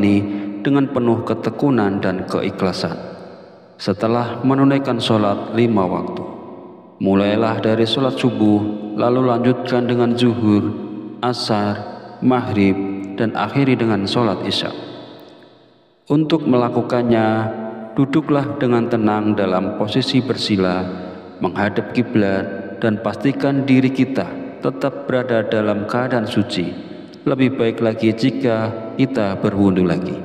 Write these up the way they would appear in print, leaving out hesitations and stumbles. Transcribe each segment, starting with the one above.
ini dengan penuh ketekunan dan keikhlasan. Setelah menunaikan sholat 5 waktu, mulailah dari sholat subuh, lalu lanjutkan dengan zuhur, asar, maghrib, dan akhiri dengan sholat isya. Untuk melakukannya, duduklah dengan tenang dalam posisi bersila, menghadap kiblat, dan pastikan diri kita tetap berada dalam keadaan suci. Lebih baik lagi jika kita berwudu lagi.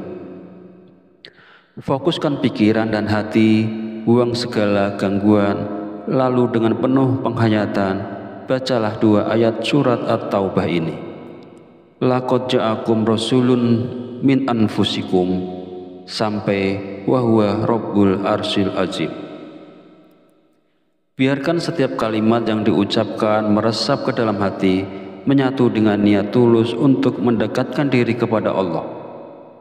Fokuskan pikiran dan hati, buang segala gangguan, lalu dengan penuh penghayatan, bacalah 2 ayat surat At-Taubah ini. Laqad ja'akum rasulun min anfusikum, sampai wa huwa rabbul arsyil azim. Biarkan setiap kalimat yang diucapkan meresap ke dalam hati, menyatu dengan niat tulus untuk mendekatkan diri kepada Allah.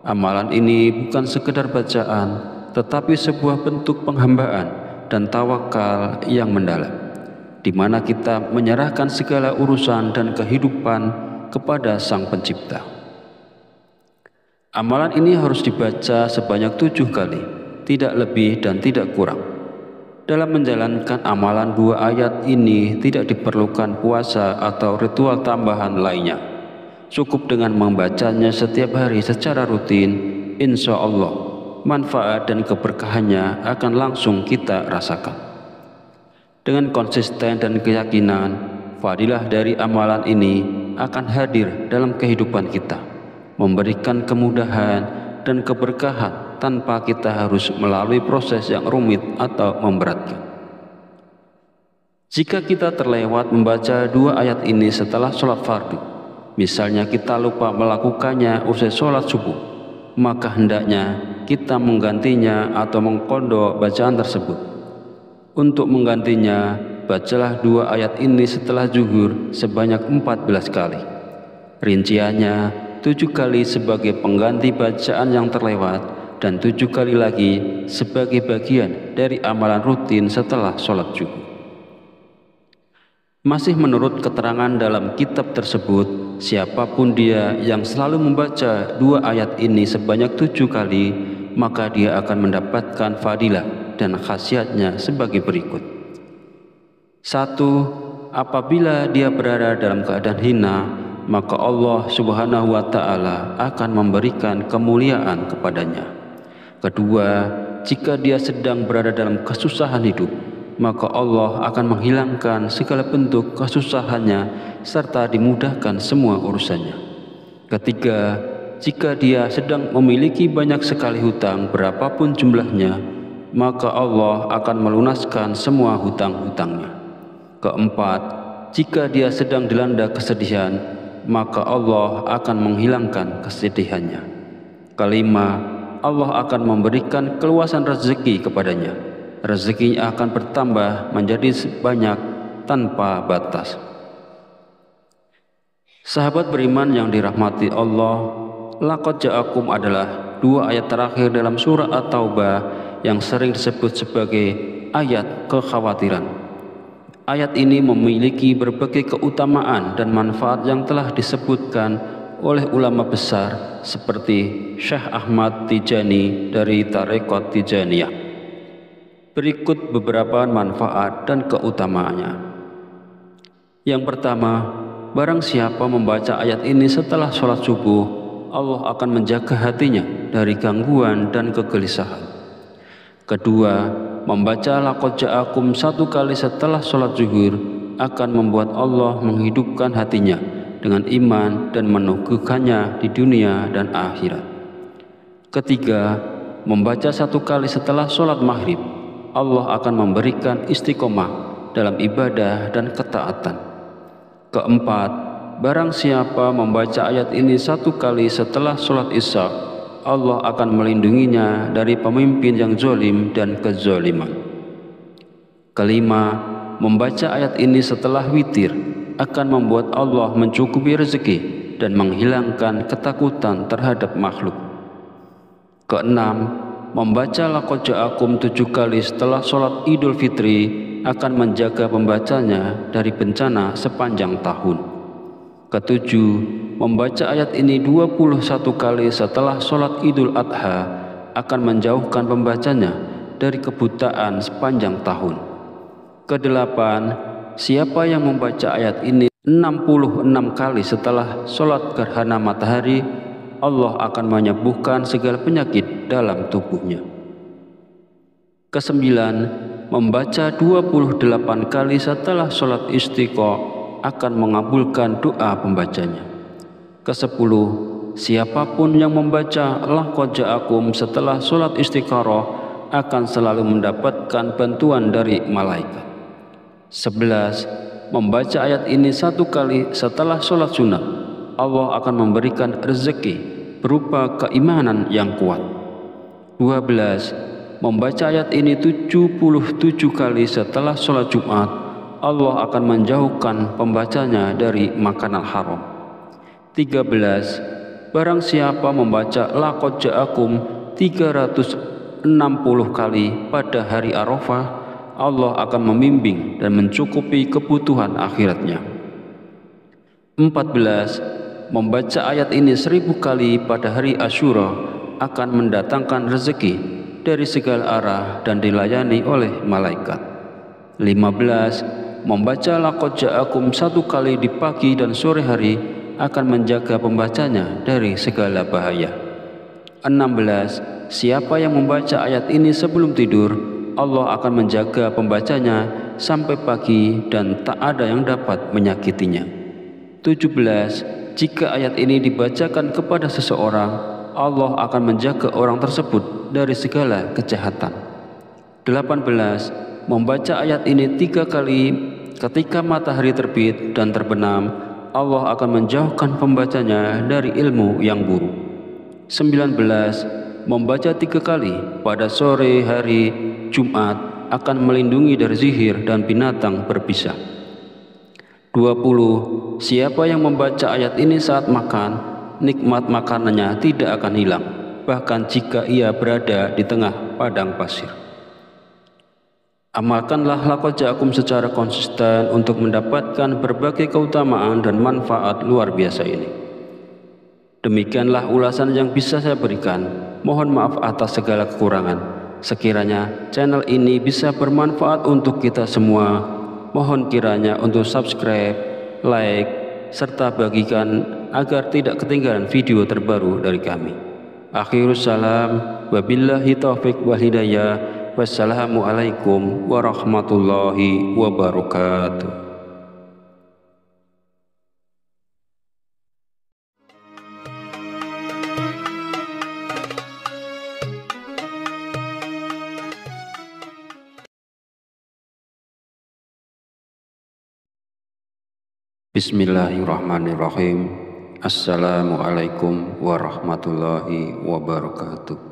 Amalan ini bukan sekedar bacaan, tetapi sebuah bentuk penghambaan dan tawakal yang mendalam, di mana kita menyerahkan segala urusan dan kehidupan kepada Sang Pencipta. Amalan ini harus dibaca sebanyak 7 kali, tidak lebih dan tidak kurang. Dalam menjalankan amalan 2 ayat ini tidak diperlukan puasa atau ritual tambahan lainnya. Cukup dengan membacanya setiap hari secara rutin, insya Allah manfaat dan keberkahannya akan langsung kita rasakan. Dengan konsisten dan keyakinan, fadilah dari amalan ini akan hadir dalam kehidupan kita, memberikan kemudahan dan keberkahan tanpa kita harus melalui proses yang rumit atau memberatkan. Jika kita terlewat membaca 2 ayat ini setelah sholat fardu, misalnya kita lupa melakukannya usai sholat subuh, maka hendaknya kita menggantinya atau mengqadha bacaan tersebut. Untuk menggantinya, bacalah 2 ayat ini setelah zuhur sebanyak 14 kali. Rinciannya, 7 kali sebagai pengganti bacaan yang terlewat dan 7 kali lagi sebagai bagian dari amalan rutin setelah sholat zuhur. Masih menurut keterangan dalam kitab tersebut, siapapun dia yang selalu membaca 2 ayat ini sebanyak 7 kali, maka dia akan mendapatkan fadilah dan khasiatnya sebagai berikut. 1. Apabila dia berada dalam keadaan hina, maka Allah Subhanahu wa Ta'ala akan memberikan kemuliaan kepadanya. Kedua, jika dia sedang berada dalam kesusahan hidup, maka Allah akan menghilangkan segala bentuk kesusahannya serta dimudahkan semua urusannya. Ketiga, jika dia sedang memiliki banyak sekali hutang berapapun jumlahnya, maka Allah akan melunaskan semua hutang-hutangnya. Keempat, jika dia sedang dilanda kesedihan, maka Allah akan menghilangkan kesedihannya. Kelima, Allah akan memberikan keluasan rezeki kepadanya. Rezekinya akan bertambah menjadi banyak tanpa batas. Sahabat beriman yang dirahmati Allah, laqad ja'akum adalah 2 ayat terakhir dalam surah At-Taubah yang sering disebut sebagai ayat kekhawatiran. Ayat ini memiliki berbagai keutamaan dan manfaat yang telah disebutkan oleh ulama besar seperti Syekh Ahmad Tijani dari Tarekat Tijaniyah. Berikut beberapa manfaat dan keutamaannya. Yang pertama, barang siapa membaca ayat ini setelah sholat subuh, Allah akan menjaga hatinya dari gangguan dan kegelisahan. Kedua, membaca laqad ja'akum 1 kali setelah sholat zuhur akan membuat Allah menghidupkan hatinya dengan iman dan meneguhkannya di dunia dan akhirat. Ketiga, membaca 1 kali setelah sholat maghrib, Allah akan memberikan istiqomah dalam ibadah dan ketaatan. Keempat, barang siapa membaca ayat ini 1 kali setelah sholat isya, Allah akan melindunginya dari pemimpin yang zalim dan kezaliman. Kelima, membaca ayat ini setelah witir akan membuat Allah mencukupi rezeki dan menghilangkan ketakutan terhadap makhluk. Keenam, membaca laqad ja'akum 7 kali setelah sholat Idul Fitri akan menjaga pembacanya dari bencana sepanjang tahun. Ketujuh, membaca ayat ini 21 kali setelah sholat Idul Adha akan menjauhkan pembacanya dari kebutaan sepanjang tahun. Kedelapan, siapa yang membaca ayat ini 66 kali setelah sholat gerhana matahari, Allah akan menyembuhkan segala penyakit dalam tubuhnya. Kesembilan, membaca 28 kali setelah sholat istiqa akan mengabulkan doa pembacanya. Kesepuluh, siapapun yang membaca laqad ja'akum setelah sholat istikharah akan selalu mendapatkan bantuan dari malaikat. 11, membaca ayat ini 1 kali setelah sholat sunnah, Allah akan memberikan rezeki berupa keimanan yang kuat. 12, membaca ayat ini 77 kali setelah sholat Jumat, Allah akan menjauhkan pembacanya dari makanan haram. 13, barang siapa membaca laqad ja'akum 360 kali pada hari Arafah, Allah akan membimbing dan mencukupi kebutuhan akhiratnya. 14, membaca ayat ini 1000 kali pada hari Asyura akan mendatangkan rezeki dari segala arah dan dilayani oleh malaikat. 15, membaca laqad ja'akum 1 kali di pagi dan sore hari akan menjaga pembacanya dari segala bahaya. 16, siapa yang membaca ayat ini sebelum tidur, Allah akan menjaga pembacanya sampai pagi dan tak ada yang dapat menyakitinya. 17, jika ayat ini dibacakan kepada seseorang, Allah akan menjaga orang tersebut dari segala kejahatan. 18, membaca ayat ini 3 kali ketika matahari terbit dan terbenam, Allah akan menjauhkan pembacanya dari ilmu yang buruk. 19, membaca 3 kali pada sore hari Jumat akan melindungi dari sihir dan binatang berbisa. 20, siapa yang membaca ayat ini saat makan, nikmat makanannya tidak akan hilang, bahkan jika ia berada di tengah padang pasir. Amalkanlah laqad ja'akum secara konsisten untuk mendapatkan berbagai keutamaan dan manfaat luar biasa ini. Demikianlah ulasan yang bisa saya berikan. Mohon maaf atas segala kekurangan. Sekiranya channel ini bisa bermanfaat untuk kita semua, mohon kiranya untuk subscribe, like, serta bagikan agar tidak ketinggalan video terbaru dari kami. Akhirus salam, wabillahi taufiq wal hidayah. Wassalamualaikum warahmatullahi wabarakatuh. Bismillahirrahmanirrahim. Assalamualaikum warahmatullahi wabarakatuh.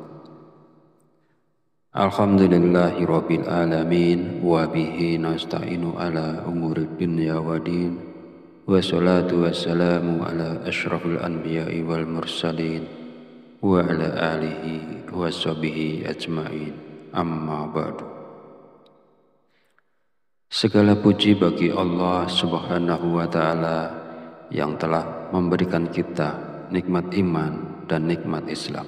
Alhamdulillahi rabbil alamin, wa bihi nasta'inu ala umuri dunya wa din, wa salatu wassalamu ala asyrafil anbiya'i wal mursalin, wa ala alihi wa sahbihi ajma'in, amma ba'du. Segala puji bagi Allah Subhanahu wa Ta'ala yang telah memberikan kita nikmat iman dan nikmat Islam.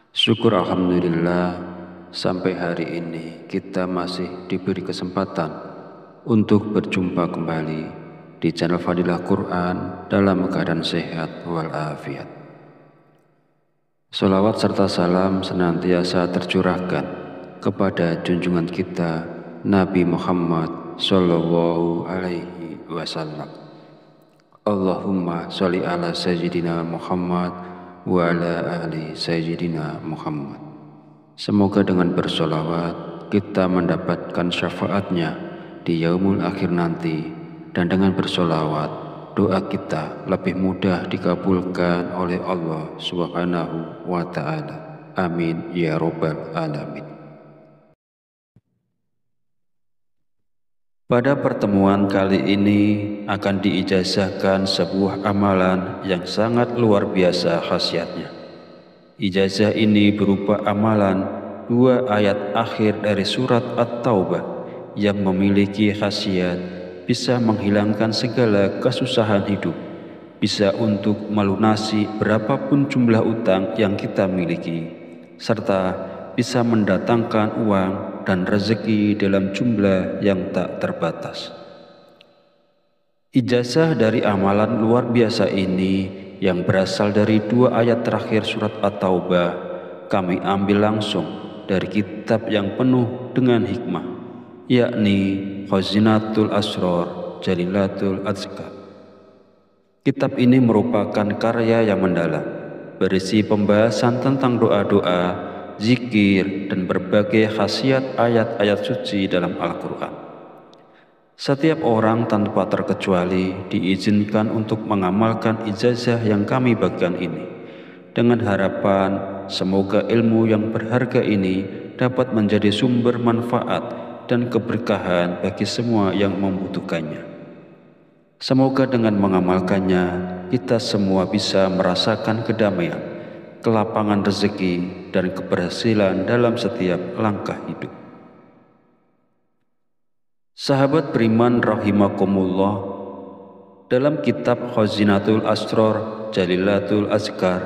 Syukur alhamdulillah, sampai hari ini kita masih diberi kesempatan untuk berjumpa kembali di channel Fadilah Quran dalam keadaan sehat walafiat. Salawat serta salam senantiasa tercurahkan kepada junjungan kita Nabi Muhammad sallallahu alaihi wasallam. Allahumma sholli ala sayyidina Muhammad wa ala ali sayyidina Muhammad. Semoga dengan bersolawat kita mendapatkan syafaatnya di yaumul akhir nanti, dan dengan bersolawat doa kita lebih mudah dikabulkan oleh Allah Subhanahu wa Ta'ala. Amin ya rabbal alamin. Pada pertemuan kali ini akan diijazahkan sebuah amalan yang sangat luar biasa khasiatnya. Ijazah ini berupa amalan 2 ayat akhir dari surat At-Taubah yang memiliki khasiat bisa menghilangkan segala kesusahan hidup bisa untuk melunasi berapapun jumlah utang yang kita miliki, serta bisa mendatangkan uang dan rezeki dalam jumlah yang tak terbatas. Ijazah dari amalan luar biasa ini yang berasal dari 2 ayat terakhir surat At-Taubah kami ambil langsung dari kitab yang penuh dengan hikmah, yakni Khazinatul Asrar Jalilatul Azkar. Kitab ini merupakan karya yang mendalam, berisi pembahasan tentang doa-doa, zikir, dan berbagai khasiat ayat-ayat suci dalam Al-Quran. Setiap orang tanpa terkecuali diizinkan untuk mengamalkan ijazah yang kami bagikan ini, dengan harapan semoga ilmu yang berharga ini dapat menjadi sumber manfaat dan keberkahan bagi semua yang membutuhkannya. Semoga dengan mengamalkannya, kita semua bisa merasakan kedamaian, kelapangan rezeki, dan keberhasilan dalam setiap langkah hidup. Sahabat beriman rahimakumullah, dalam kitab Khazinatul Asrar Jalilatul Azkar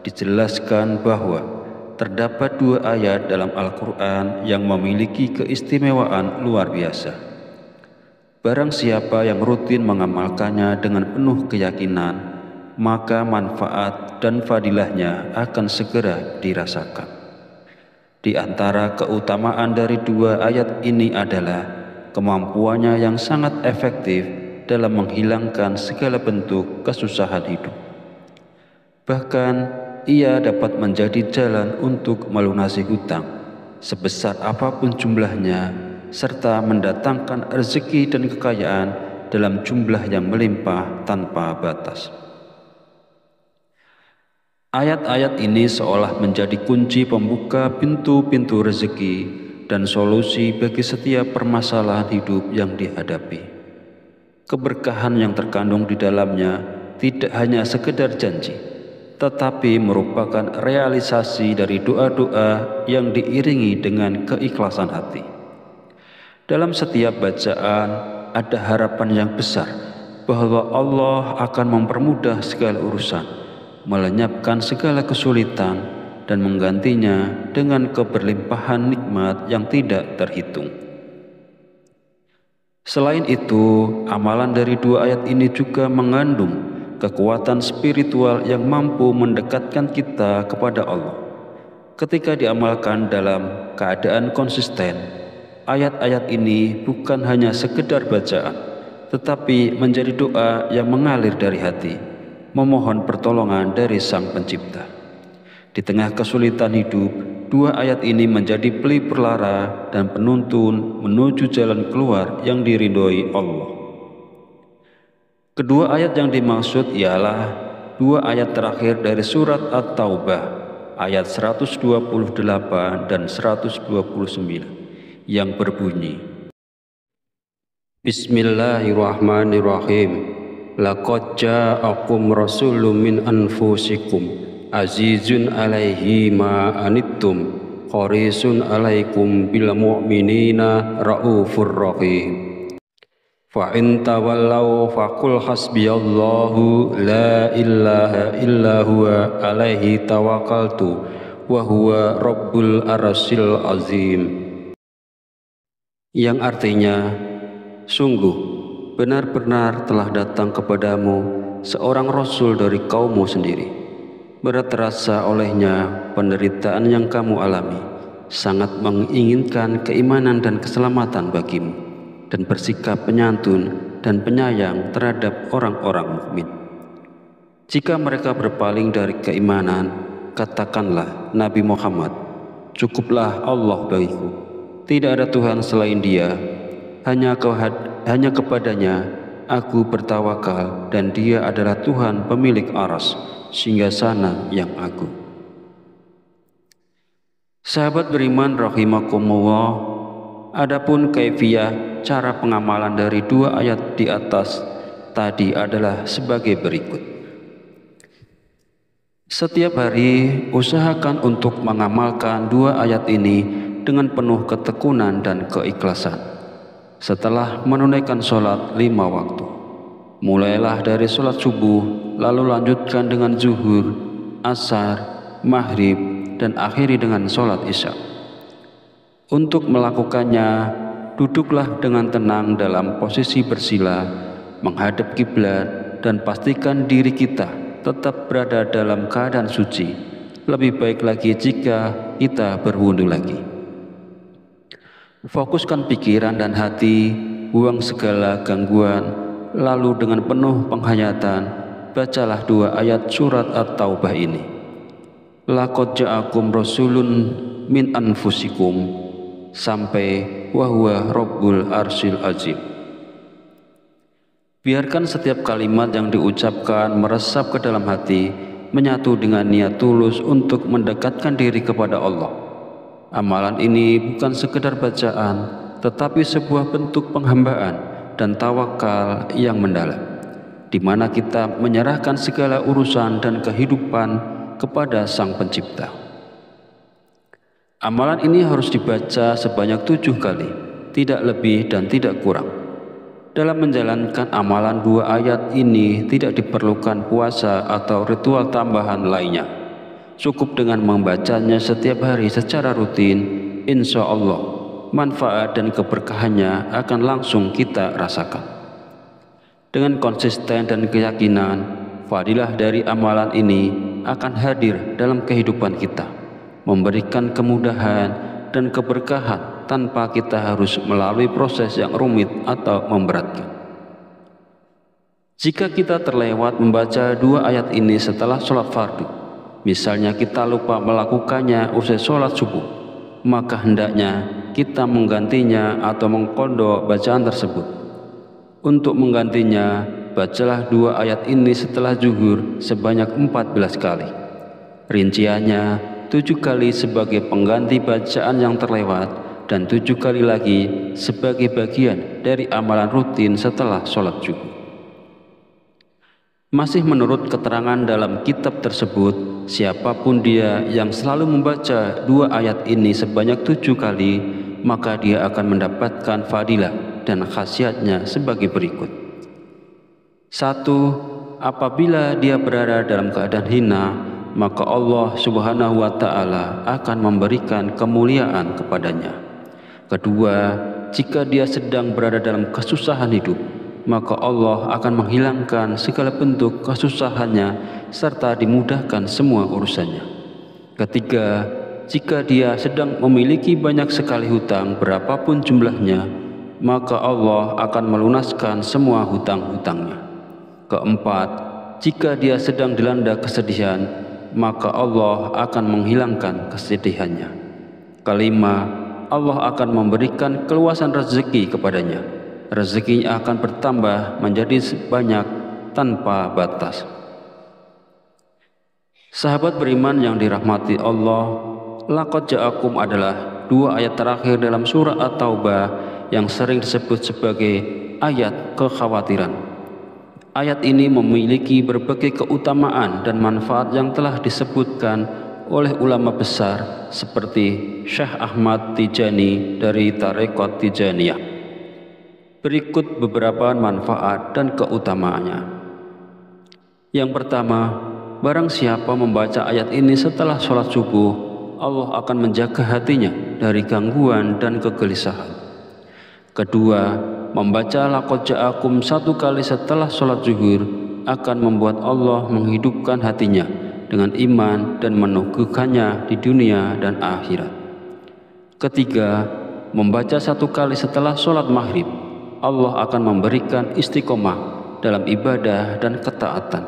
dijelaskan bahwa terdapat 2 ayat dalam Al-Quran yang memiliki keistimewaan luar biasa. Barang siapa yang rutin mengamalkannya dengan penuh keyakinan, maka manfaat dan fadilahnya akan segera dirasakan. Di antara keutamaan dari 2 ayat ini adalah kemampuannya yang sangat efektif dalam menghilangkan segala bentuk kesusahan hidup. Bahkan, ia dapat menjadi jalan untuk melunasi hutang, sebesar apapun jumlahnya, serta mendatangkan rezeki dan kekayaan dalam jumlah yang melimpah tanpa batas. Ayat-ayat ini seolah menjadi kunci pembuka pintu-pintu rezeki dan solusi bagi setiap permasalahan hidup yang dihadapi. Keberkahan yang terkandung di dalamnya tidak hanya sekedar janji, tetapi merupakan realisasi dari doa-doa yang diiringi dengan keikhlasan hati. Dalam setiap bacaan ada harapan yang besar bahwa Allah akan mempermudah segala urusan, melenyapkan segala kesulitan, dan menggantinya dengan keberlimpahan nikmat yang tidak terhitung. Selain itu, amalan dari 2 ayat ini juga mengandung kekuatan spiritual yang mampu mendekatkan kita kepada Allah. Ketika diamalkan dalam keadaan konsisten, ayat-ayat ini bukan hanya sekedar bacaan, tetapi menjadi doa yang mengalir dari hati, memohon pertolongan dari Sang Pencipta. Di tengah kesulitan hidup, 2 ayat ini menjadi pelipur lara dan penuntun menuju jalan keluar yang diridhoi Allah. Kedua ayat yang dimaksud ialah 2 ayat terakhir dari surat At-Taubah, ayat 128 dan 129. Yang berbunyi, Bismillahirrahmanirrahim. Laqad ja'akum rasulun min anfusikum azizun alaihi ma anittum harisun alaikum bil mu'minina raufur rahim. Fa in tawallaw faqul hasbiyallahu la ilaha illa huwa alaihi tawakkaltu wa huwa rabbul arsyil azim. Yang artinya, sungguh benar-benar telah datang kepadamu seorang rasul dari kaummu sendiri. Berat terasa olehnya penderitaan yang kamu alami, sangat menginginkan keimanan dan keselamatan bagimu, dan bersikap penyantun dan penyayang terhadap orang-orang mukmin. Jika mereka berpaling dari keimanan, katakanlah Nabi Muhammad, cukuplah Allah bagiku. Tidak ada Tuhan selain Dia, hanya kepadanya aku bertawakal, dan Dia adalah Tuhan pemilik aras, singgasana yang agung. Sahabat beriman rahimakumullah, adapun kaifiyah cara pengamalan dari 2 ayat di atas tadi adalah sebagai berikut. Setiap hari usahakan untuk mengamalkan 2 ayat ini dengan penuh ketekunan dan keikhlasan setelah menunaikan sholat 5 waktu. Mulailah dari sholat subuh, lalu lanjutkan dengan zuhur, asar, maghrib, dan akhiri dengan sholat isya. Untuk melakukannya, duduklah dengan tenang dalam posisi bersila, menghadap kiblat, dan pastikan diri kita tetap berada dalam keadaan suci. Lebih baik lagi jika kita berwudu lagi. Fokuskan pikiran dan hati, buang segala gangguan. Lalu dengan penuh penghayatan, bacalah 2 ayat surat At-Taubah ini. Laqad ja'akum rasulun min anfusikum sampai wa huwa rabbul arsyil azim. Biarkan setiap kalimat yang diucapkan meresap ke dalam hati, menyatu dengan niat tulus untuk mendekatkan diri kepada Allah. Amalan ini bukan sekedar bacaan, tetapi sebuah bentuk penghambaan dan tawakal yang mendalam, di mana kita menyerahkan segala urusan dan kehidupan kepada Sang Pencipta. Amalan ini harus dibaca sebanyak 7 kali, tidak lebih dan tidak kurang. Dalam menjalankan amalan 2 ayat ini tidak diperlukan puasa atau ritual tambahan lainnya. Cukup dengan membacanya setiap hari secara rutin, insya Allah manfaat dan keberkahannya akan langsung kita rasakan. Dengan konsisten dan keyakinan, fadilah dari amalan ini akan hadir dalam kehidupan kita, memberikan kemudahan dan keberkahan tanpa kita harus melalui proses yang rumit atau memberatkan. Jika kita terlewat membaca 2 ayat ini setelah sholat fardu, misalnya kita lupa melakukannya usai sholat subuh, maka hendaknya kita menggantinya atau mengqadha bacaan tersebut. Untuk menggantinya, bacalah 2 ayat ini setelah zuhur sebanyak 14 kali. Rinciannya 7 kali sebagai pengganti bacaan yang terlewat dan 7 kali lagi sebagai bagian dari amalan rutin setelah sholat zuhur. Masih menurut keterangan dalam kitab tersebut, siapapun dia yang selalu membaca 2 ayat ini sebanyak 7 kali, maka dia akan mendapatkan fadilah dan khasiatnya sebagai berikut. 1. Apabila dia berada dalam keadaan hina, maka Allah Subhanahu wa Ta'ala akan memberikan kemuliaan kepadanya. 2. Jika dia sedang berada dalam kesusahan hidup, maka Allah akan menghilangkan segala bentuk kesusahannya serta dimudahkan semua urusannya. 3. Jika dia sedang memiliki banyak sekali hutang berapapun jumlahnya, maka Allah akan melunaskan semua hutang-hutangnya. 4. Jika dia sedang dilanda kesedihan, maka Allah akan menghilangkan kesedihannya. 5. Allah akan memberikan keluasan rezeki kepadanya. Rezekinya akan bertambah menjadi banyak tanpa batas. Sahabat beriman yang dirahmati Allah, laqad ja'akum adalah 2 ayat terakhir dalam surah At-Taubah yang sering disebut sebagai ayat kekhawatiran. Ayat ini memiliki berbagai keutamaan dan manfaat yang telah disebutkan oleh ulama besar seperti Syekh Ahmad Tijani dari Tarekat Tijaniyah. Berikut beberapa manfaat dan keutamaannya. Yang pertama, barang siapa membaca ayat ini setelah sholat subuh, Allah akan menjaga hatinya dari gangguan dan kegelisahan. 2. Membaca laqad ja'akum 1 kali setelah sholat zuhur akan membuat Allah menghidupkan hatinya dengan iman dan meneguhkannya di dunia dan akhirat. 3. Membaca 1 kali setelah sholat maghrib, Allah akan memberikan istiqomah dalam ibadah dan ketaatan.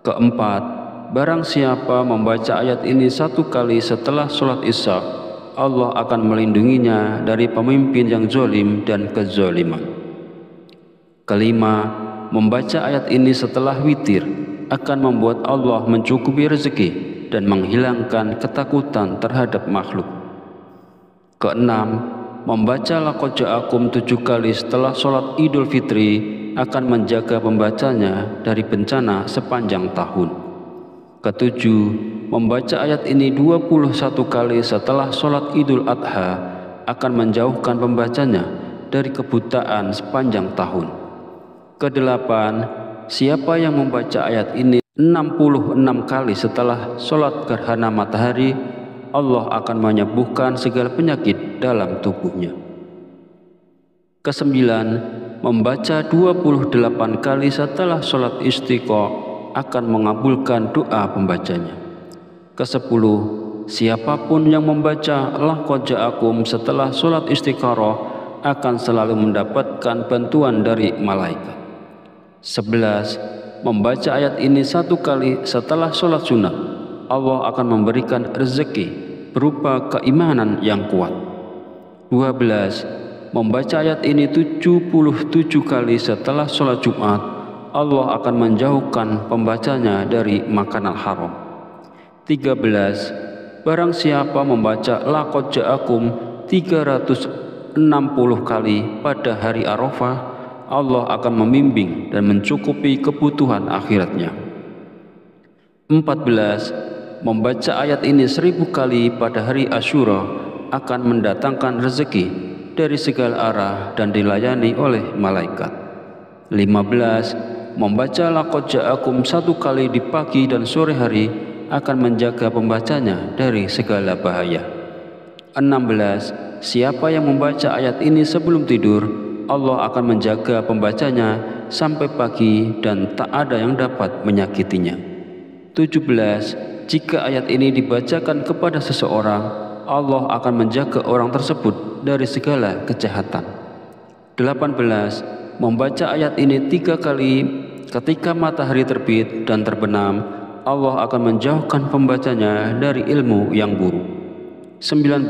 4. Barang siapa membaca ayat ini 1 kali setelah sholat isya, Allah akan melindunginya dari pemimpin yang zalim dan kezaliman. 5. Membaca ayat ini setelah witir akan membuat Allah mencukupi rezeki dan menghilangkan ketakutan terhadap makhluk. 6. Membaca laqad ja'akum 7 kali setelah sholat Idul Fitri akan menjaga pembacanya dari bencana sepanjang tahun. 7. Membaca ayat ini 21 kali setelah sholat Idul Adha akan menjauhkan pembacanya dari kebutaan sepanjang tahun. Kedelapan, siapa yang membaca ayat ini 66 kali setelah sholat gerhana matahari, Allah akan menyembuhkan segala penyakit dalam tubuhnya. Kesembilan, membaca 28 kali setelah sholat istiqo akan mengabulkan doa pembacanya. Kesepuluh, siapapun yang membaca laqad ja'akum setelah sholat istikharah akan selalu mendapatkan bantuan dari malaikat. 11. Membaca ayat ini 1 kali setelah sholat sunnah, Allah akan memberikan rezeki berupa keimanan yang kuat. 12. Membaca ayat ini 77 kali setelah sholat Jumat, Allah akan menjauhkan pembacanya dari makanan haram. 13. Barang siapa membaca laqad ja'akum 360 kali pada hari Arafah, Allah akan membimbing dan mencukupi kebutuhan akhiratnya. 14. Membaca ayat ini 1000 kali pada hari Asyura akan mendatangkan rezeki dari segala arah dan dilayani oleh malaikat. 15. Membaca laqad ja'akum 1 kali di pagi dan sore hari akan menjaga pembacanya dari segala bahaya. 16. Siapa yang membaca ayat ini sebelum tidur, Allah akan menjaga pembacanya sampai pagi dan tak ada yang dapat menyakitinya. 17. Jika ayat ini dibacakan kepada seseorang, Allah akan menjaga orang tersebut dari segala kejahatan. 18. Membaca ayat ini 3 kali ketika matahari terbit dan terbenam, Allah akan menjauhkan pembacanya dari ilmu yang buruk. 19.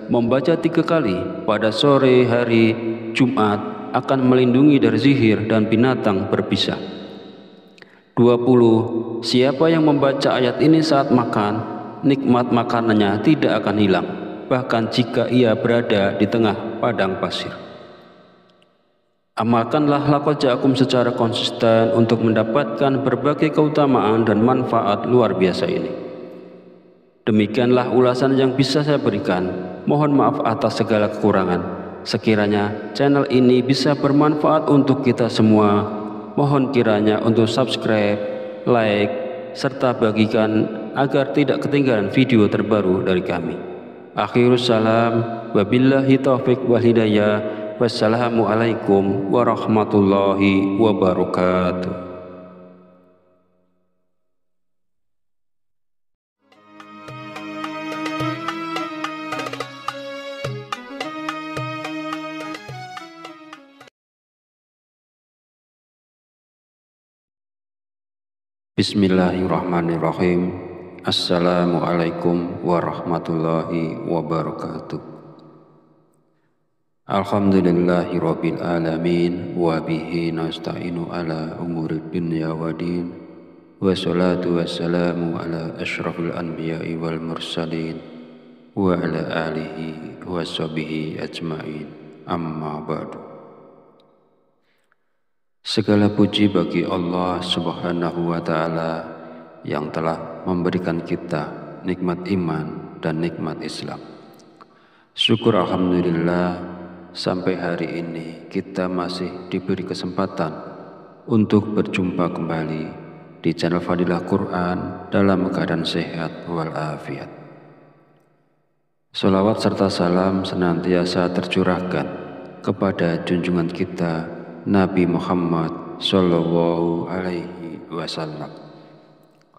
Membaca 3 kali pada sore hari Jumat akan melindungi dari sihir dan binatang berbisa. 20. Siapa yang membaca ayat ini saat makan, nikmat makanannya tidak akan hilang, bahkan jika ia berada di tengah padang pasir. Amalkanlah laqad ja'akum secara konsisten untuk mendapatkan berbagai keutamaan dan manfaat luar biasa ini. Demikianlah ulasan yang bisa saya berikan. Mohon maaf atas segala kekurangan. Sekiranya channel ini bisa bermanfaat untuk kita semua, mohon kiranya untuk subscribe, like, serta bagikan agar tidak ketinggalan video terbaru dari kami. Akhirus salam, wabillahi taufiq wal hidayah, wassalamualaikum warahmatullahi wabarakatuh. Bismillahirrahmanirrahim. Assalamualaikum warahmatullahi wabarakatuh. Alhamdulillahi rabbil alamin, wa bihi nasta'inu ala umuri dunya wa din, wassalatu wassalamu ala asyrafil anbiya'i wal mursalin, wa ala alihi wa sahbihi ajma'in, amma ba'du. Segala puji bagi Allah Subhanahu wa Ta'ala yang telah memberikan kita nikmat iman dan nikmat Islam. Syukur alhamdulillah, sampai hari ini kita masih diberi kesempatan untuk berjumpa kembali di channel Fadilah Quran dalam keadaan sehat walafiat. Salawat serta salam senantiasa tercurahkan kepada junjungan kita Nabi Muhammad sallallahu alaihi wasallam.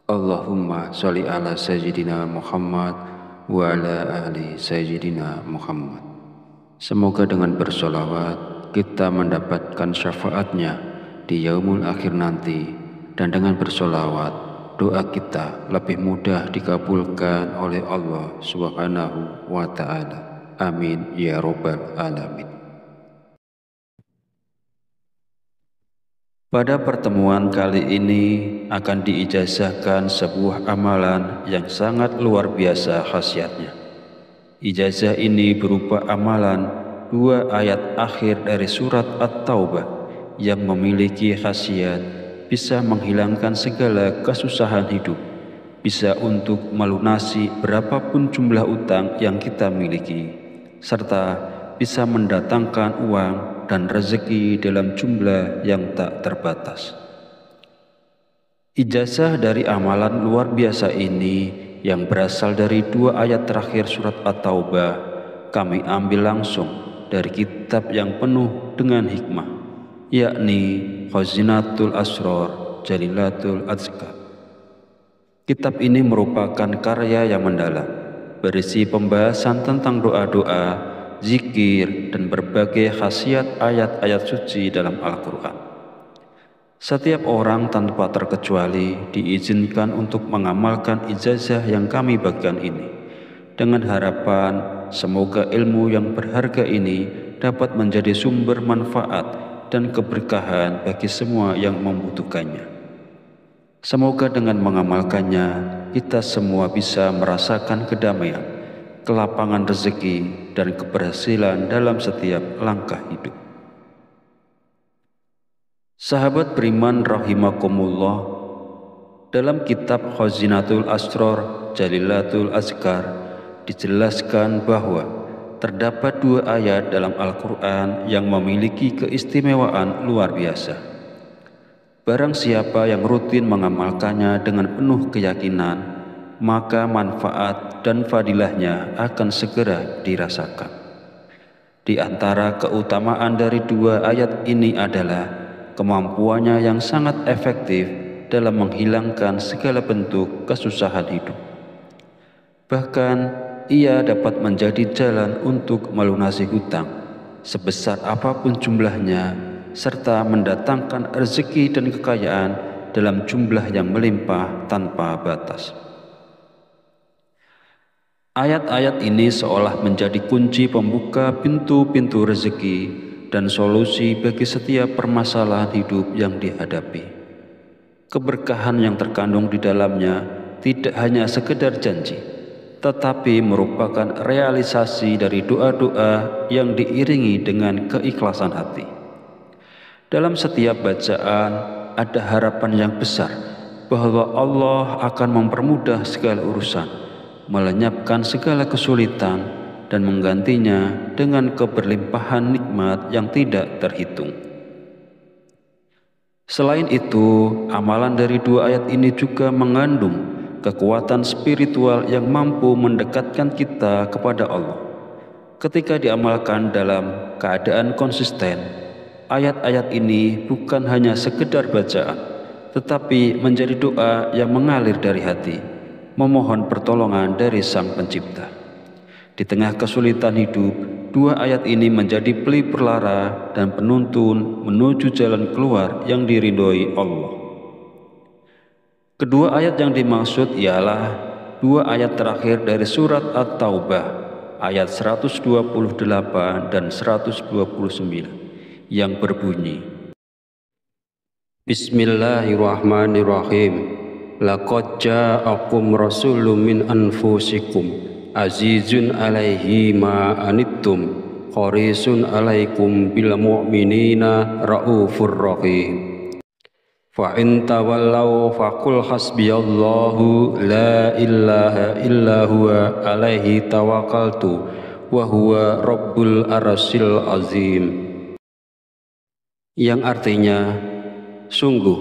Allahumma sholli ala sayyidina Muhammad wa ala ali sayyidina Muhammad. Semoga dengan bersolawat kita mendapatkan syafaatnya di yaumul akhir nanti, dan dengan bersolawat doa kita lebih mudah dikabulkan oleh Allah Subhanahu wa Ta'ala. Amin ya rabbal alamin. Pada pertemuan kali ini akan diijazahkan sebuah amalan yang sangat luar biasa khasiatnya. Ijazah ini berupa amalan 2 ayat akhir dari surat At-Taubah yang memiliki khasiat bisa menghilangkan segala kesusahan hidup, bisa untuk melunasi berapapun jumlah utang yang kita miliki, serta bisa mendatangkan uang dan rezeki dalam jumlah yang tak terbatas. Ijazah dari amalan luar biasa ini yang berasal dari 2 ayat terakhir surat At-Taubah kami ambil langsung dari kitab yang penuh dengan hikmah, yakni Khazinatul Asrar Jalilatul Azkar. Kitab ini merupakan karya yang mendalam, berisi pembahasan tentang doa-doa, zikir, dan berbagai khasiat ayat-ayat suci dalam Al-Quran. Setiap orang tanpa terkecuali diizinkan untuk mengamalkan ijazah yang kami bagikan ini, dengan harapan semoga ilmu yang berharga ini dapat menjadi sumber manfaat dan keberkahan bagi semua yang membutuhkannya. Semoga dengan mengamalkannya, kita semua bisa merasakan kedamaian, kelapangan rezeki, dan keberhasilan dalam setiap langkah hidup. Sahabat beriman rahimakumullah, dalam kitab Khazinatul Asrar Jalilatul Azkar dijelaskan bahwa terdapat 2 ayat dalam Al-Quran yang memiliki keistimewaan luar biasa. Barang siapa yang rutin mengamalkannya dengan penuh keyakinan, maka manfaat dan fadilahnya akan segera dirasakan. Di antara keutamaan dari 2 ayat ini adalah kemampuannya yang sangat efektif dalam menghilangkan segala bentuk kesusahan hidup. Bahkan, ia dapat menjadi jalan untuk melunasi hutang, sebesar apapun jumlahnya, serta mendatangkan rezeki dan kekayaan dalam jumlah yang melimpah tanpa batas. Ayat-ayat ini seolah menjadi kunci pembuka pintu-pintu rezeki dan solusi bagi setiap permasalahan hidup yang dihadapi. Keberkahan yang terkandung di dalamnya tidak hanya sekedar janji, tetapi merupakan realisasi dari doa-doa yang diiringi dengan keikhlasan hati. Dalam setiap bacaan ada harapan yang besar bahwa Allah akan mempermudah segala urusan, melenyapkan segala kesulitan, dan menggantinya dengan keberlimpahan nikmat yang tidak terhitung. Selain itu, amalan dari 2 ayat ini juga mengandung kekuatan spiritual yang mampu mendekatkan kita kepada Allah. Ketika diamalkan dalam keadaan konsisten, ayat-ayat ini bukan hanya sekedar bacaan, tetapi menjadi doa yang mengalir dari hati, memohon pertolongan dari Sang Pencipta. Di tengah kesulitan hidup, 2 ayat ini menjadi pelipur lara dan penuntun menuju jalan keluar yang diridhoi Allah. Kedua ayat yang dimaksud ialah 2 ayat terakhir dari surat At-Taubah, ayat 128 dan 129. Yang berbunyi, Bismillahirrahmanirrahim. Laqad ja'akum rasulun min anfusikum azizun alaihi ma anittum harisun alaikum bil mu'minina raufur rahim. Fa in tawallaw faqul hasbiyallahu la ilaha illa huwa alaihi tawakkaltu wa huwa rabbul arsyil azim. Yang artinya, sungguh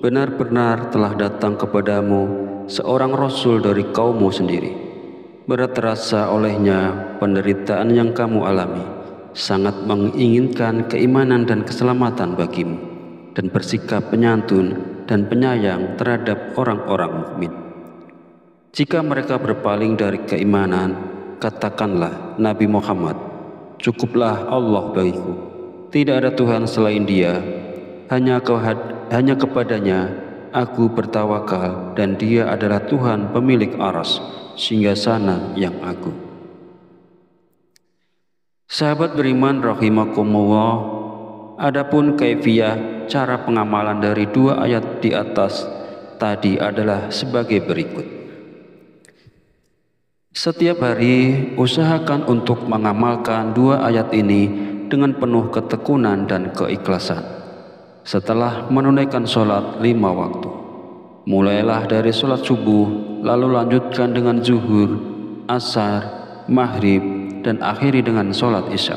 benar-benar telah datang kepadamu seorang rasul dari kaummu sendiri. Berat terasa olehnya penderitaan yang kamu alami, sangat menginginkan keimanan dan keselamatan bagimu, dan bersikap penyantun dan penyayang terhadap orang-orang mukmin. Jika mereka berpaling dari keimanan, katakanlah Nabi Muhammad, cukuplah Allah bagiku. Tidak ada Tuhan selain Dia, hanya kepadanya aku bertawakal, dan Dia adalah Tuhan pemilik aras, singgasana yang agung. Sahabat beriman rahimakumullah, adapun kaifiyah cara pengamalan dari 2 ayat di atas tadi adalah sebagai berikut. Setiap hari usahakan untuk mengamalkan 2 ayat ini dengan penuh ketekunan dan keikhlasan. Setelah menunaikan sholat 5 waktu, mulailah dari sholat subuh, lalu lanjutkan dengan zuhur, asar, maghrib, dan akhiri dengan sholat isya.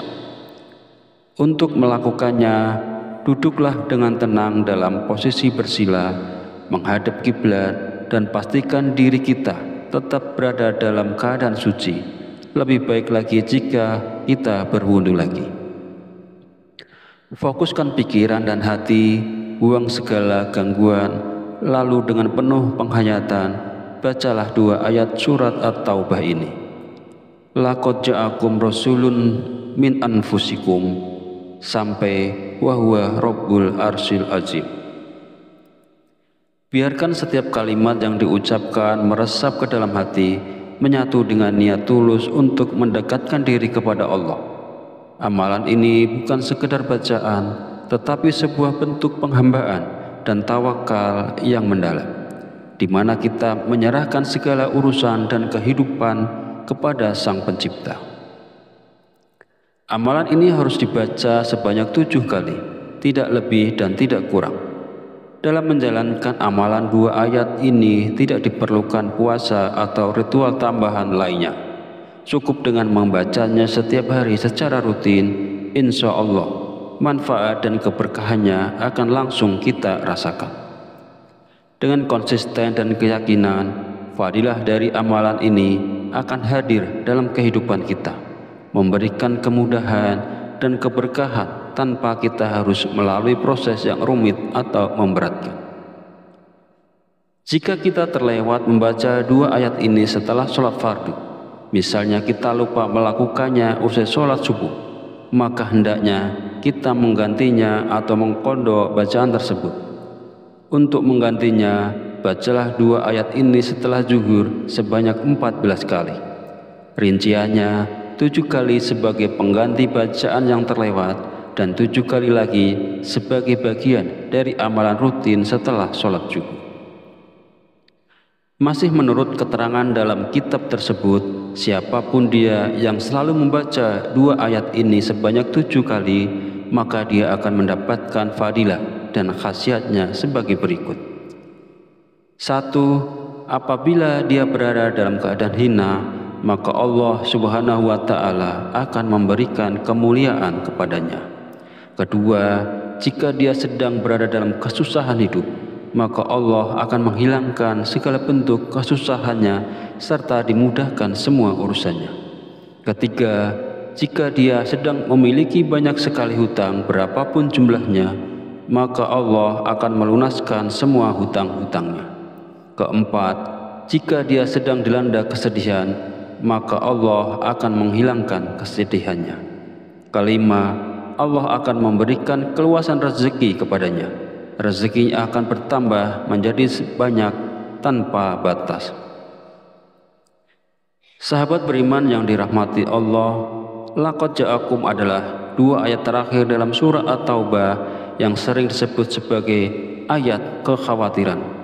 Untuk melakukannya, duduklah dengan tenang dalam posisi bersila, menghadap kiblat, dan pastikan diri kita tetap berada dalam keadaan suci. Lebih baik lagi jika kita berwudu lagi. Fokuskan pikiran dan hati, buang segala gangguan, lalu dengan penuh penghayatan, bacalah 2 ayat surat At-Taubah ini. Laqad ja'akum rasulun min anfusikum, sampai wa huwa rabbul arsyil azim. Biarkan setiap kalimat yang diucapkan meresap ke dalam hati, menyatu dengan niat tulus untuk mendekatkan diri kepada Allah. Amalan ini bukan sekedar bacaan, tetapi sebuah bentuk penghambaan dan tawakal yang mendalam, di mana kita menyerahkan segala urusan dan kehidupan kepada Sang Pencipta. Amalan ini harus dibaca sebanyak 7 kali, tidak lebih dan tidak kurang. Dalam menjalankan amalan 2 ayat ini tidak diperlukan puasa atau ritual tambahan lainnya. Cukup dengan membacanya setiap hari secara rutin, insya Allah manfaat dan keberkahannya akan langsung kita rasakan. Dengan konsisten dan keyakinan, fadilah dari amalan ini akan hadir dalam kehidupan kita, memberikan kemudahan dan keberkahan tanpa kita harus melalui proses yang rumit atau memberatkan. Jika kita terlewat membaca 2 ayat ini setelah sholat fardu, misalnya kita lupa melakukannya usai sholat subuh, maka hendaknya kita menggantinya atau mengqadha bacaan tersebut. Untuk menggantinya, bacalah 2 ayat ini setelah zuhur sebanyak 14 kali. Rinciannya 7 kali sebagai pengganti bacaan yang terlewat dan 7 kali lagi sebagai bagian dari amalan rutin setelah sholat zuhur. Masih menurut keterangan dalam kitab tersebut, siapapun dia yang selalu membaca 2 ayat ini sebanyak 7 kali, maka dia akan mendapatkan fadilah dan khasiatnya sebagai berikut. 1. Apabila dia berada dalam keadaan hina, maka Allah Subhanahu wa Ta'ala akan memberikan kemuliaan kepadanya. 2. Jika dia sedang berada dalam kesusahan hidup, maka Allah akan menghilangkan segala bentuk kesusahannya serta dimudahkan semua urusannya. 3. Jika dia sedang memiliki banyak sekali hutang berapapun jumlahnya, maka Allah akan melunaskan semua hutang-hutangnya. 4. Jika dia sedang dilanda kesedihan, maka Allah akan menghilangkan kesedihannya. 5. Allah akan memberikan keluasan rezeki kepadanya. Rezekinya akan bertambah menjadi banyak tanpa batas. Sahabat beriman yang dirahmati Allah, laqad ja'akum adalah 2 ayat terakhir dalam surah At-Taubah yang sering disebut sebagai ayat kekhawatiran.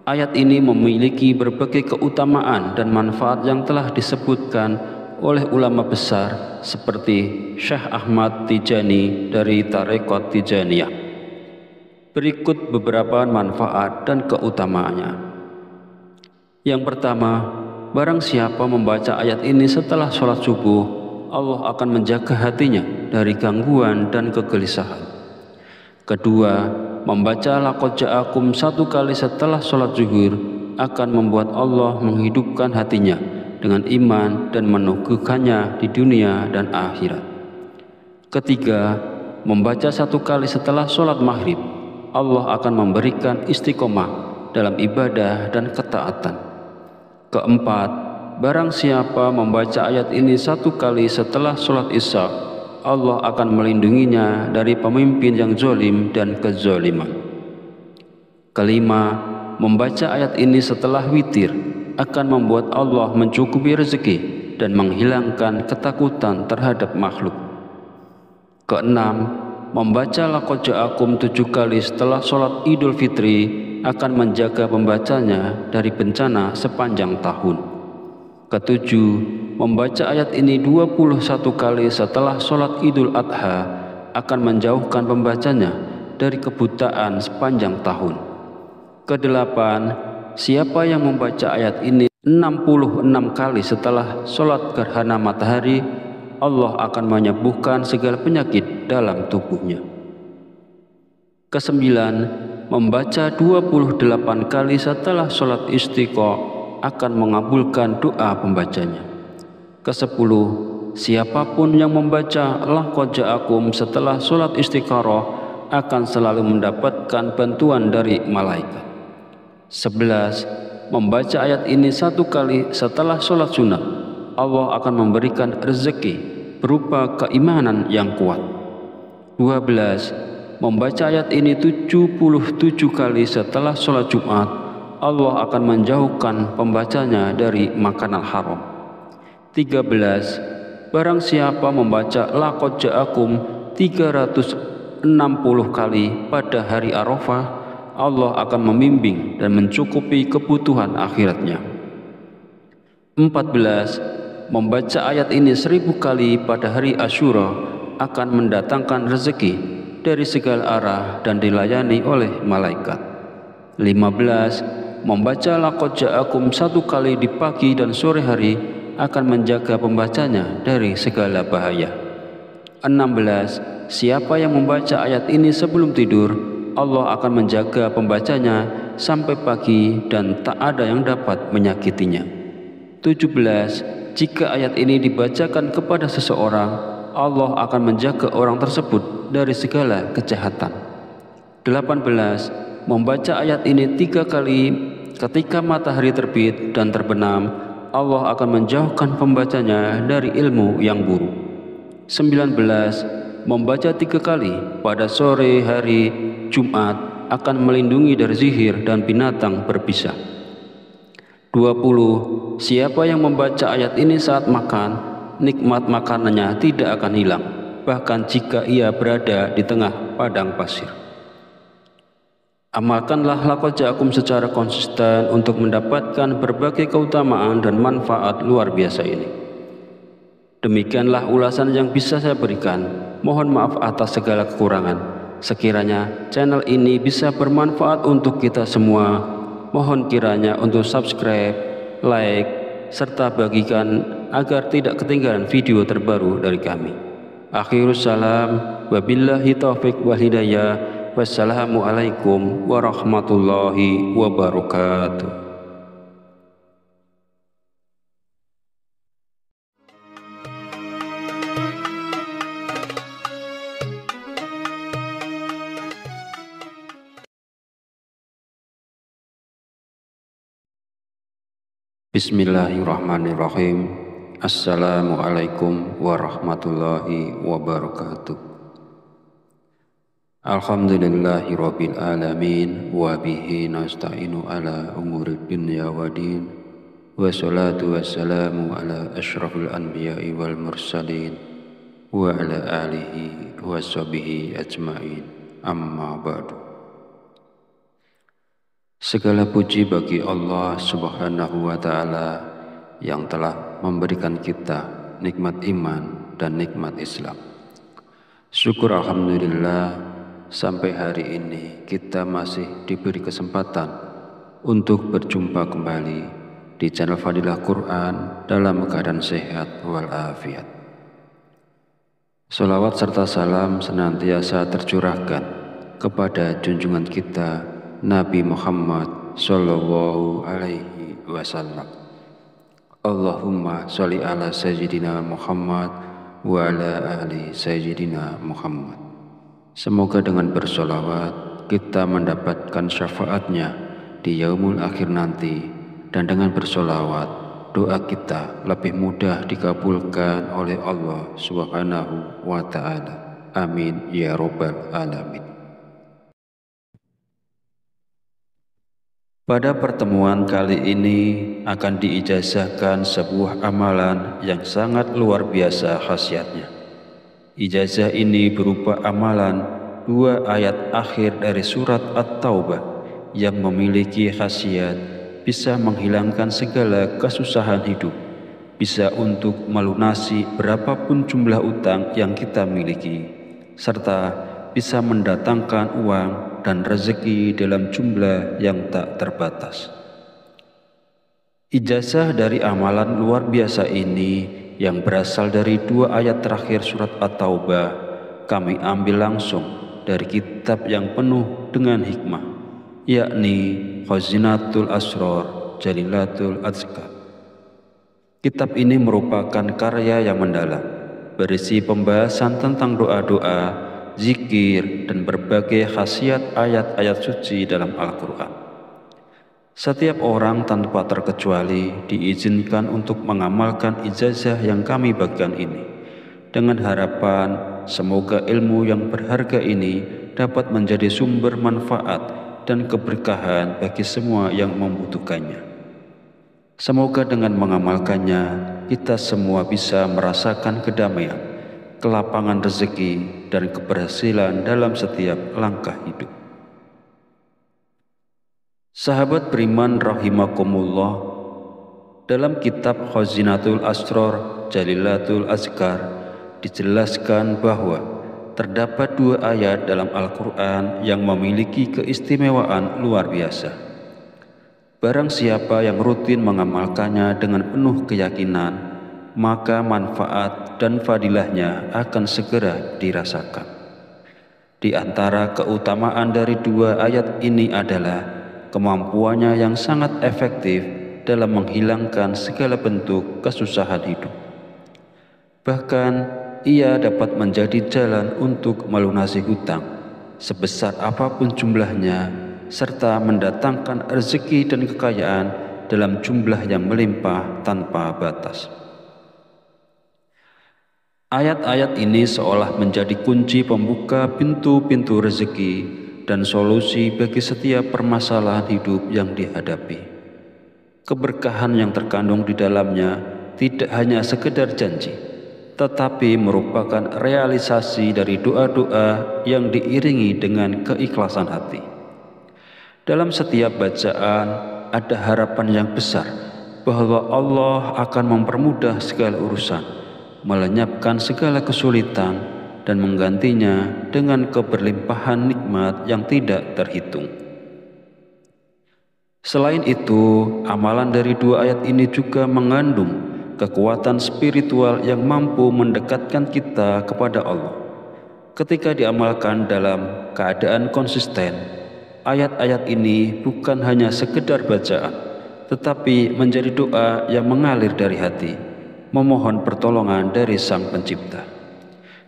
Ayat ini memiliki berbagai keutamaan dan manfaat yang telah disebutkan oleh ulama besar seperti Syekh Ahmad Tijani dari Tarekat Tijaniyah. Berikut beberapa manfaat dan keutamaannya. Yang pertama, barang siapa membaca ayat ini setelah sholat subuh, Allah akan menjaga hatinya dari gangguan dan kegelisahan. 2. Membaca laqad ja'akum 1 kali setelah sholat zuhur akan membuat Allah menghidupkan hatinya dengan iman dan meneguhkannya di dunia dan akhirat. 3. Membaca 1 kali setelah sholat maghrib, Allah akan memberikan istiqomah dalam ibadah dan ketaatan. 4. Barang siapa membaca ayat ini 1 kali setelah sholat isya, Allah akan melindunginya dari pemimpin yang zalim dan kezaliman. 5. Membaca ayat ini setelah witir akan membuat Allah mencukupi rezeki dan menghilangkan ketakutan terhadap makhluk. 6. Membaca laqad ja'akum 7 kali setelah sholat Idul Fitri akan menjaga pembacanya dari bencana sepanjang tahun. 7. Membaca ayat ini 21 kali setelah sholat Idul Adha akan menjauhkan pembacanya dari kebutaan sepanjang tahun. 8. Siapa yang membaca ayat ini 66 kali setelah sholat gerhana matahari, Allah akan menyembuhkan segala penyakit dalam tubuhnya. Kesembilan, membaca 28 kali setelah sholat istiqo akan mengabulkan doa pembacanya. Kesepuluh, siapapun yang membaca laqad ja'akum setelah sholat istikharah akan selalu mendapatkan bantuan dari malaikat. 11, membaca ayat ini 1 kali setelah sholat sunnah, Allah akan memberikan rezeki berupa keimanan yang kuat. 12, membaca ayat ini 77 kali setelah sholat Jumat, Allah akan menjauhkan pembacanya dari makanan haram. 13, barang siapa membaca laqad ja'akum 360 kali pada hari Arafah, Allah akan membimbing dan mencukupi kebutuhan akhiratnya. 14, membaca ayat ini 1000 kali pada hari Asyura akan mendatangkan rezeki dari segala arah dan dilayani oleh malaikat. 15, membaca laqad ja'akum 1 kali di pagi dan sore hari akan menjaga pembacanya dari segala bahaya. 16, siapa yang membaca ayat ini sebelum tidur, Allah akan menjaga pembacanya sampai pagi dan tak ada yang dapat menyakitinya. 17, jika ayat ini dibacakan kepada seseorang, Allah akan menjaga orang tersebut dari segala kejahatan. 18, membaca ayat ini 3 kali ketika matahari terbit dan terbenam, Allah akan menjauhkan pembacanya dari ilmu yang buruk. 19, membaca 3 kali pada sore hari Jumat akan melindungi dari sihir dan binatang berbisa. 20, siapa yang membaca ayat ini saat makan, nikmat makanannya tidak akan hilang, bahkan jika ia berada di tengah padang pasir. Amalkanlah laqad ja'akum secara konsisten untuk mendapatkan berbagai keutamaan dan manfaat luar biasa ini. Demikianlah ulasan yang bisa saya berikan. Mohon maaf atas segala kekurangan. Sekiranya channel ini bisa bermanfaat untuk kita semua, mohon kiranya untuk subscribe, like, serta bagikan agar tidak ketinggalan video terbaru dari kami. Akhirus salam, wabillahi taufiq wal hidayah, wassalamualaikum warahmatullahi wabarakatuh. Bismillahirrahmanirrahim. Assalamualaikum warahmatullahi wabarakatuh. Alhamdulillahi rabbil alamin, wa bihi nasta'inu ala umuri dunya wa din, wa salatu wassalamu ala ashrafil anbiya'i wal mursalin, wa ala alihi wa sahbihi ajma'in, amma ba'du. Segala puji bagi Allah Subhanahu wa ta'ala yang telah memberikan kita nikmat iman dan nikmat Islam. Syukur alhamdulillah sampai hari ini kita masih diberi kesempatan untuk berjumpa kembali di channel Fadilah Quran dalam keadaan sehat walafiat. Salawat serta salam senantiasa tercurahkan kepada junjungan kita Nabi Muhammad sallallahu alaihi wasallam. Allahumma sholli ala sayyidina Muhammad wa ala ali sayyidina Muhammad. Semoga dengan bersolawat kita mendapatkan syafaatnya di yaumul akhir nanti, dan dengan bersolawat doa kita lebih mudah dikabulkan oleh Allah Subhanahu wa ta'ala. Amin ya rabbal alamin. Pada pertemuan kali ini akan diijazahkan sebuah amalan yang sangat luar biasa khasiatnya. Ijazah ini berupa amalan 2 ayat akhir dari surat At-Taubah yang memiliki khasiat bisa menghilangkan segala kesusahan hidup, bisa untuk melunasi berapapun jumlah utang yang kita miliki, serta bisa mendatangkan uang dan rezeki dalam jumlah yang tak terbatas. Ijazah dari amalan luar biasa ini yang berasal dari 2 ayat terakhir surat At-Taubah kami ambil langsung dari kitab yang penuh dengan hikmah, yakni Khazinatul Asrar Jalilatul Azkar. Kitab ini merupakan karya yang mendalam, berisi pembahasan tentang doa-doa, zikir, dan berbagai khasiat ayat-ayat suci dalam Al-Quran. Setiap orang tanpa terkecuali diizinkan untuk mengamalkan ijazah yang kami bagikan ini, dengan harapan semoga ilmu yang berharga ini dapat menjadi sumber manfaat dan keberkahan bagi semua yang membutuhkannya. Semoga dengan mengamalkannya, kita semua bisa merasakan kedamaian, kelapangan rezeki, dan keberhasilan dalam setiap langkah hidup. Sahabat beriman rahimakumullah, dalam kitab Khazinatul Asrar Jalilatul Azkar dijelaskan bahwa terdapat 2 ayat dalam Al-Quran yang memiliki keistimewaan luar biasa. Barang siapa yang rutin mengamalkannya dengan penuh keyakinan, maka manfaat dan fadilahnya akan segera dirasakan. Di antara keutamaan dari 2 ayat ini adalah kemampuannya yang sangat efektif dalam menghilangkan segala bentuk kesusahan hidup. Bahkan, ia dapat menjadi jalan untuk melunasi hutang, sebesar apapun jumlahnya, serta mendatangkan rezeki dan kekayaan dalam jumlah yang melimpah tanpa batas. Ayat-ayat ini seolah menjadi kunci pembuka pintu-pintu rezeki dan solusi bagi setiap permasalahan hidup yang dihadapi. Keberkahan yang terkandung di dalamnya tidak hanya sekedar janji, tetapi merupakan realisasi dari doa-doa yang diiringi dengan keikhlasan hati. Dalam setiap bacaan ada harapan yang besar bahwa Allah akan mempermudah segala urusan, melenyapkan segala kesulitan, dan menggantinya dengan keberlimpahan nikmat yang tidak terhitung. Selain itu, amalan dari 2 ayat ini juga mengandung kekuatan spiritual yang mampu mendekatkan kita kepada Allah. Ketika diamalkan dalam keadaan konsisten, ayat-ayat ini bukan hanya sekedar bacaan, tetapi menjadi doa yang mengalir dari hati, memohon pertolongan dari Sang Pencipta.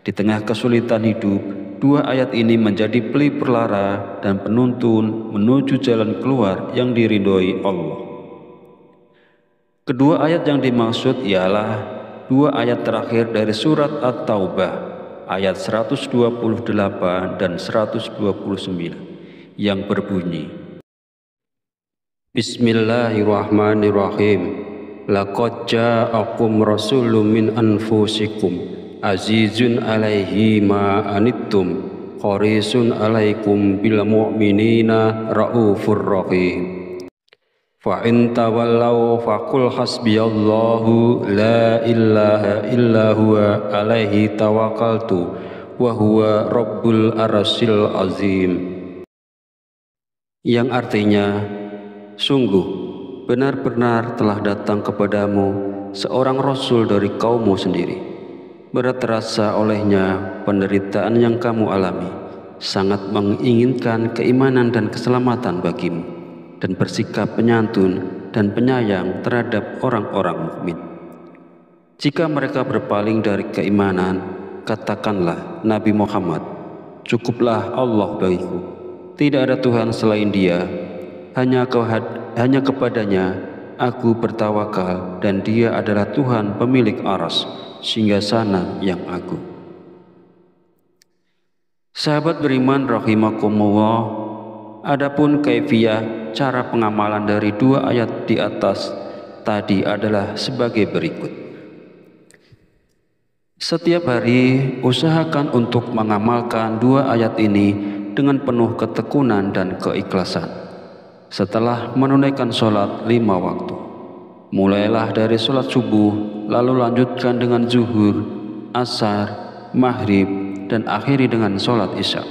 Di tengah kesulitan hidup, 2 ayat ini menjadi pelipur lara dan penuntun menuju jalan keluar yang diridhoi Allah. Kedua ayat yang dimaksud ialah 2 ayat terakhir dari surat At-Taubah, ayat 128 dan 129. Yang berbunyi, Bismillahirrahmanirrahim. Laqad ja'akum rasulun min anfusikum azizun alaihi ma anittum harisun alaikum bil mu'minina raufur rahim. Fa in tawallaw faqul hasbiyallahu la ilaha illa huwa alaihi tawakkaltu wa huwa rabbul arsyil azim. Yang artinya, sungguh benar-benar telah datang kepadamu seorang rasul dari kaummu sendiri. Berat terasa olehnya penderitaan yang kamu alami, sangat menginginkan keimanan dan keselamatan bagimu, dan bersikap penyantun dan penyayang terhadap orang-orang mukmin. Jika mereka berpaling dari keimanan, katakanlah Nabi Muhammad, cukuplah Allah bagiku. Tidak ada Tuhan selain Dia, hanya kepadanya aku bertawakal, dan Dia adalah Tuhan pemilik aras, singgasana yang agung. Sahabat beriman rahimakumullah, adapun kaifiyah cara pengamalan dari 2 ayat di atas tadi adalah sebagai berikut. Setiap hari usahakan untuk mengamalkan 2 ayat ini dengan penuh ketekunan dan keikhlasan. Setelah menunaikan sholat 5 waktu, mulailah dari sholat subuh, lalu lanjutkan dengan zuhur, asar, maghrib, dan akhiri dengan sholat isya.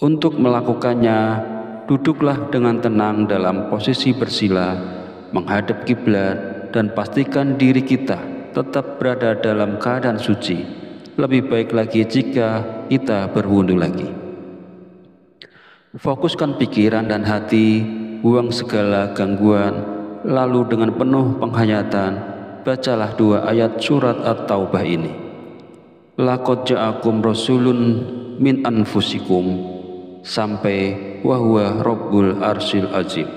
Untuk melakukannya, duduklah dengan tenang dalam posisi bersila, menghadap kiblat, dan pastikan diri kita tetap berada dalam keadaan suci. Lebih baik lagi jika kita berwudu lagi. Fokuskan pikiran dan hati, buang segala gangguan, lalu dengan penuh penghayatan, bacalah 2 ayat surat At-Taubah ini. Laqad ja'akum rasulun min anfusikum sampai wa huwa rabbul arsyil azim.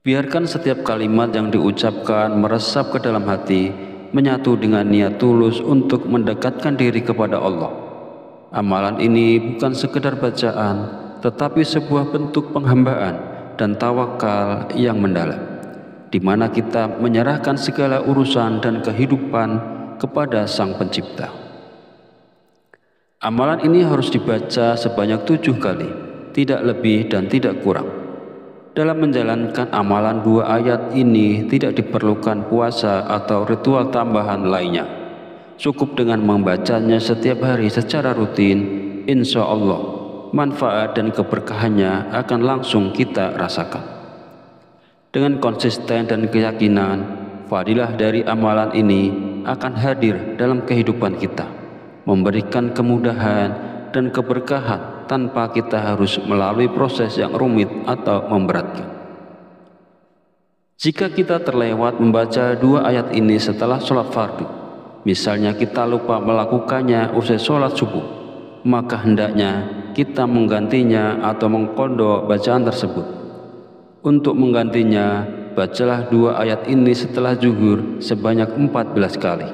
Biarkan setiap kalimat yang diucapkan meresap ke dalam hati, menyatu dengan niat tulus untuk mendekatkan diri kepada Allah. Amalan ini bukan sekedar bacaan, tetapi sebuah bentuk penghambaan dan tawakal yang mendalam, di mana kita menyerahkan segala urusan dan kehidupan kepada Sang Pencipta. Amalan ini harus dibaca sebanyak 7 kali, tidak lebih dan tidak kurang. Dalam menjalankan amalan 2 ayat ini tidak diperlukan puasa atau ritual tambahan lainnya. Cukup dengan membacanya setiap hari secara rutin, insya Allah manfaat dan keberkahannya akan langsung kita rasakan. Dengan konsisten dan keyakinan, fadilah dari amalan ini akan hadir dalam kehidupan kita, memberikan kemudahan dan keberkahan tanpa kita harus melalui proses yang rumit atau memberatkan. Jika kita terlewat membaca 2 ayat ini setelah sholat fardu, misalnya kita lupa melakukannya usai sholat subuh, maka hendaknya kita menggantinya atau mengqadha bacaan tersebut. Untuk menggantinya, bacalah 2 ayat ini setelah zuhur sebanyak 14 kali.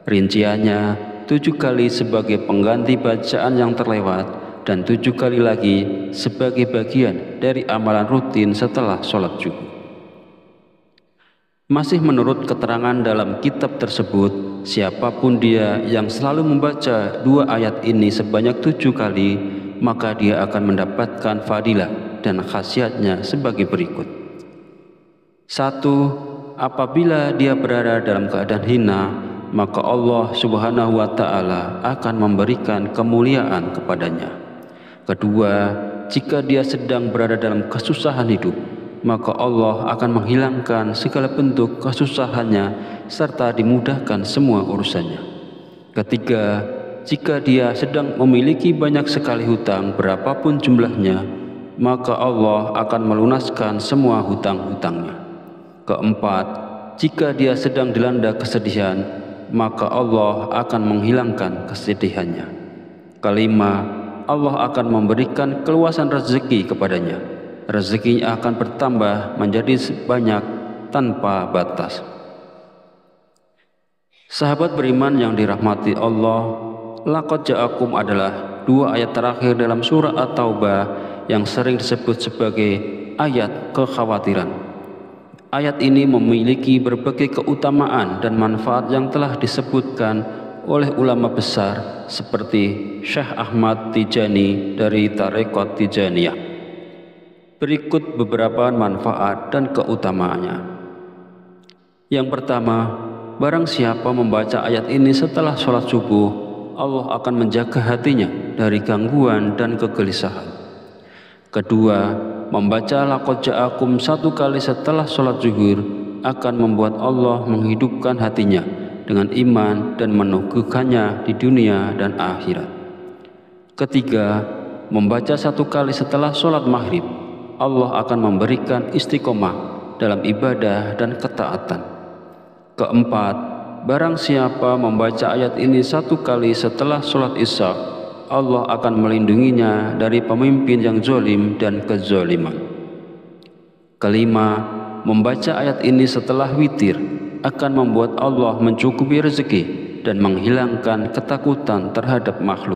Rinciannya, 7 kali sebagai pengganti bacaan yang terlewat dan 7 kali lagi sebagai bagian dari amalan rutin setelah sholat zuhur. Masih menurut keterangan dalam kitab tersebut, siapapun dia yang selalu membaca 2 ayat ini sebanyak 7 kali, maka dia akan mendapatkan fadilah dan khasiatnya sebagai berikut. 1. Apabila dia berada dalam keadaan hina, maka Allah Subhanahu wa Ta'ala akan memberikan kemuliaan kepadanya. Kedua, jika dia sedang berada dalam kesusahan hidup, maka Allah akan menghilangkan segala bentuk kesusahannya serta dimudahkan semua urusannya. Ketiga, jika dia sedang memiliki banyak sekali hutang berapapun jumlahnya, maka Allah akan melunaskan semua hutang-hutangnya. Keempat, jika dia sedang dilanda kesedihan, maka Allah akan menghilangkan kesedihannya. Kelima, Allah akan memberikan keluasan rezeki kepadanya. Rezekinya akan bertambah menjadi banyak tanpa batas. Sahabat beriman yang dirahmati Allah, laqad ja'akum adalah 2 ayat terakhir dalam surah At-Taubah yang sering disebut sebagai ayat kekhawatiran. Ayat ini memiliki berbagai keutamaan dan manfaat yang telah disebutkan oleh ulama besar seperti Syekh Ahmad Tijani dari Tarekat Tijaniyah. Berikut beberapa manfaat dan keutamaannya. Yang pertama, barang siapa membaca ayat ini setelah sholat subuh, Allah akan menjaga hatinya dari gangguan dan kegelisahan. Kedua, membaca laqad ja'akum 1 kali setelah sholat zuhur akan membuat Allah menghidupkan hatinya dengan iman dan meneguhkannya di dunia dan akhirat. Ketiga, membaca 1 kali setelah sholat maghrib, Allah akan memberikan istiqomah dalam ibadah dan ketaatan. Keempat, barang siapa membaca ayat ini 1 kali setelah sholat isya, Allah akan melindunginya dari pemimpin yang zalim dan kezaliman. Kelima, membaca ayat ini setelah witir akan membuat Allah mencukupi rezeki dan menghilangkan ketakutan terhadap makhluk.